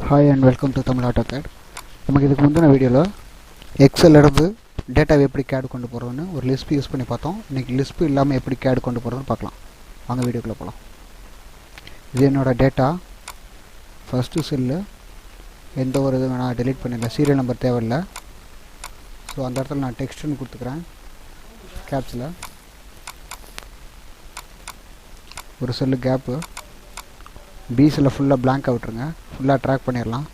Hi and welcome to Tamil AutoCAD. நமக்கு இதுக்கு முந்தின வீடியோவில் எக்ஸல் இருந்து டேட்டாவை எப்படி கேட் கொண்டு போகிறோன்னு ஒரு லிஸ்ட் யூஸ் பண்ணி பார்த்தோம். இன்றைக்கி லிஸ்ட் இல்லாமல் எப்படி கேட் கொண்டு போகிறதுன்னு பார்க்கலாம். வாங்க வீடியோக்குள்ளே போகலாம். இது என்னோடய டேட்டா. ஃபஸ்ட்டு செல்லு எந்த ஒரு இது நான் டெலீட் பண்ணிடல, சீரியல் நம்பர் தேவையில்லை. ஸோ அந்த இடத்துல நான் டெக்ஸ்ட்னு கொடுத்துக்கிறேன். கேப்ஸில் ஒரு செல்லு கேப்பு, பிஸில் ஃபுல்லாக பிளாங்காக விட்டுருங்க. ஃபுல்லாக ட்ராக் பண்ணிடலாம்.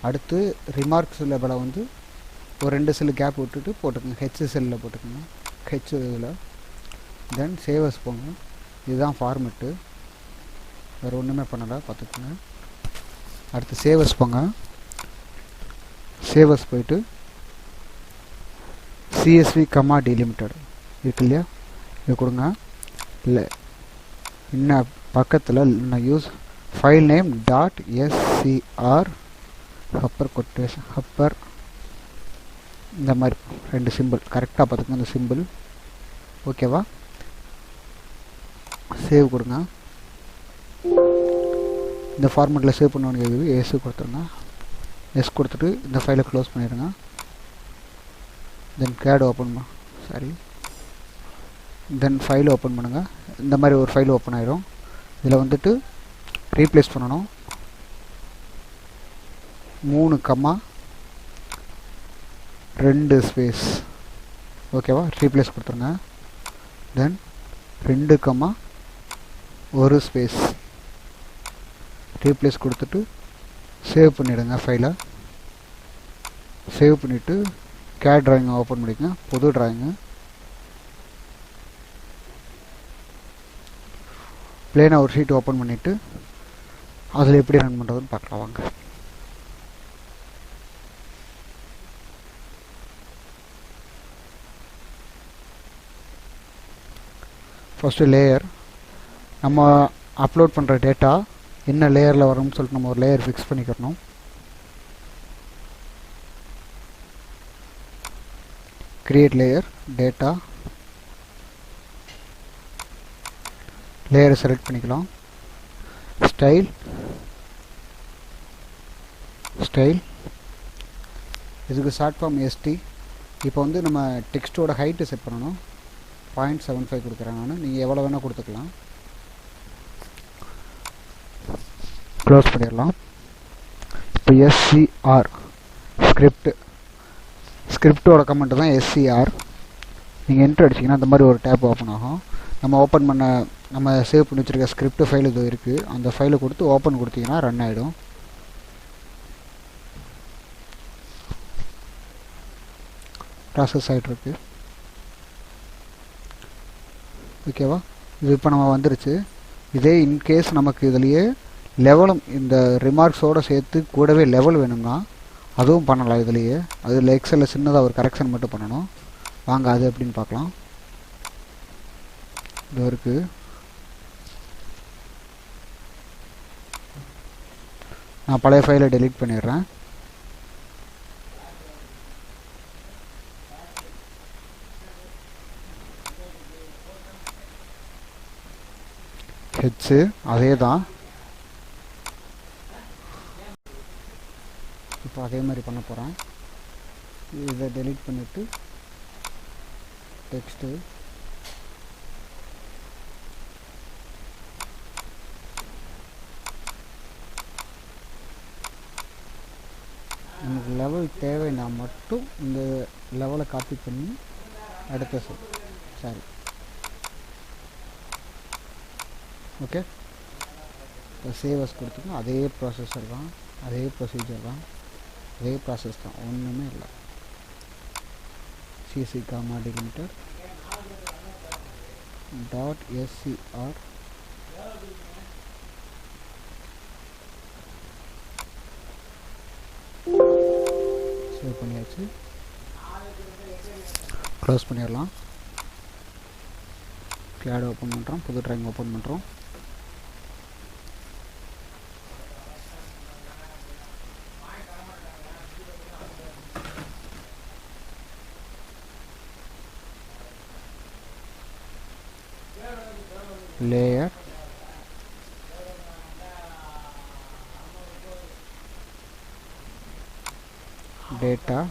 அடுத்து ரிமார்க்ஸ் லெவலை வந்து ஒரு 2 செல்லு கேப் விட்டுட்டு போட்டுக்கோங்க. ஹெச் செல்லில் போட்டுக்கோங்க, ஹெச் இதில். தென் சேவஸ் போங்க. இதுதான் ஃபார்மெட்டு, வேறு ஒன்றுமே பண்ணலை, பார்த்துக்கோங்க. அடுத்து சேவஸ் போங்க. சேவஸ் போயிட்டு சிஎஸ்வி கமா டிலிமிட்டட் இருக்கு இல்லையா, இது கொடுங்க. இல்லை இன்னும் பக்கத்தில் நான் use file name dot SCR upper quotation upper, இந்த மாதிரி 2 சிம்பிள் கரெக்டாக பார்த்துக்கோங்க. இந்த சிம்பிள் ஓகேவா? சேவ் கொடுங்க. இந்த ஃபார்மெட்டில் சேவ் பண்ணணும். எஸ் கொடுத்துருங்க. எஸ் கொடுத்துட்டு இந்த ஃபைலை க்ளோஸ் பண்ணிடுங்க. Then CAD open then file open பண்ணுங்கள். இந்த மாதிரி ஒரு ஃபைல் ஓப்பன் ஆகிடும். இதில் வந்துட்டு ரீப்ளேஸ் பண்ணணும். 3,2 ஸ்பேஸ் ஓகேவா? ரீப்ளேஸ் கொடுத்துருங்க. தென் 2,1 ஸ்பேஸ் ரீப்ளேஸ் கொடுத்துட்டு சேவ் பண்ணிவிடுங்க. ஃபைலை சேவ் பண்ணிவிட்டு கேட் ட்ராயிங்கை ஓப்பன் பண்ணிக்கங்க. புது ட்ராயிங்கு பிளேனாக ஒரு ஷீட் ஓப்பன் பண்ணிவிட்டு அதில் எப்படி ரன் பண்ணுறதுன்னு பார்க்கலாம் வாங்க. ஃபஸ்ட்டு லேயர், நம்ம அப்லோட் பண்ணுற டேட்டா என்ன லேயரில் வரும்னு சொல்லிட்டு நம்ம ஒரு லேயர் ஃபிக்ஸ் பண்ணிக்கிறணும். கிரியேட் லேயர், டேட்டா லேயரை செலக்ட் பண்ணிக்கலாம். ஸ்டைல் இதுக்கு ஷார்ட் ஃபார்ம் எஸ்டி. இப்போ வந்து நம்ம டெக்ஸ்ட்டோட ஹைட்டு செட் பண்ணணும். 0.75 கொடுக்குறேன் நான். நீங்கள் எவ்வளோ வேணால் கொடுத்துக்கலாம். க்ளோஸ் பண்ணிடலாம். இப்போ எஸ்சிஆர் ஸ்கிரிப்டோட கமெண்ட் தான் எஸ்சிஆர். நீங்கள் என்ட்ரு அடிச்சிங்கன்னா அந்த மாதிரி ஒரு டேப் ஓப்பன் ஆகும். நம்ம சேவ் பண்ணி வச்சுருக்க ஸ்கிரிப்ட் ஃபைல் இது இருக்குது. அந்த ஃபைலை கொடுத்து ஓப்பன் கொடுத்தீங்கன்னா ரன் ஆகிடும். ப்ராசஸ் ஆகிட்டுருக்கு. ஓகேவா? இது இப்போ நம்ம வந்துருச்சு. இதே இன்கேஸ் நமக்கு இதுலேயே லெவலும் இந்த ரிமார்க்ஸோடு சேர்த்து கூடவே லெவல் வேணும்னா அதுவும் பண்ணலாம் இதுலேயே. அதில் எக்ஸலில் சின்னதாக ஒரு கரெக்ஷன் மட்டும் பண்ணணும். வாங்க அது எப்படின்னு பார்க்கலாம். இது இருக்குது. நான் பழைய ஃபைலை டெலீட் பண்ணிடுறேன். ஹெச்சு அதே தான். இப்போ அதே மாதிரி பண்ண போகிறேன். இதை டெலீட் பண்ணிவிட்டு டெக்ஸ்ட்டு நமக்கு லெவல் தேவைன்னா மட்டும் இந்த லெவலை காப்பி பண்ணி அடுத்த சாரி ஓகே. இப்போ சேவஸ் கொடுத்துக்கணும். அதே ப்ராசஸர் தான், அதே ப்ரொசீஜர் தான், அதே ப்ராசஸ் தான், ஒன்றுமே இல்லை. CC comma delimited dot SCR save பண்ணியாச்சு. க்ளோஸ் பண்ணிடலாம். கிளாட் ஓப்பன் பண்ணுறோம். புது ட்ராயிங் ஓப்பன் பண்ணுறோம். layer data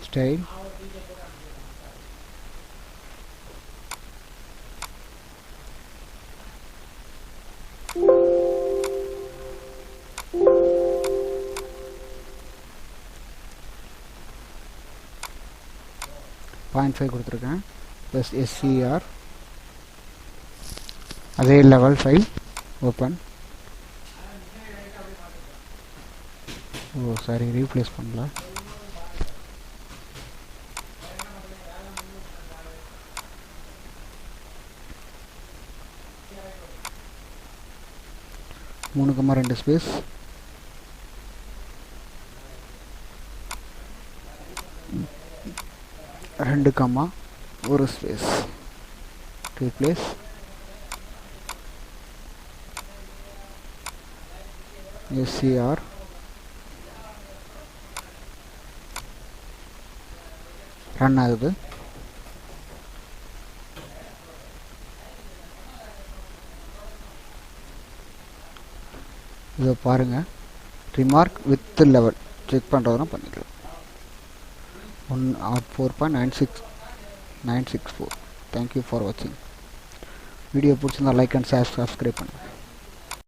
style பாயிண்ட் 5 கொடுத்துருக்கேன் ப்ளஸ் எஸ்சிஆர் அதே level file open oh sorry replace பண்ணல மூணு கம்மா 2 ஸ்பேஸ் ரெண்டு கம்மா ஒரு ஸ்பேஸ் ரீப்ளேஸ் எஸ்சிஆர் ரன் ஆகுது இதை பாருங்கள் ரிமார்க் வித் லெவல் செக் பண்ணுறதுனா பண்ணிக்கலாம் 4.964 தேங்க்யூ ஃபார் வாட்சிங் வீடியோ பிடிச்சிருந்தா லைக் அண்ட் ஷேர் சப்ஸ்கிரைப் பண்ணுங்கள்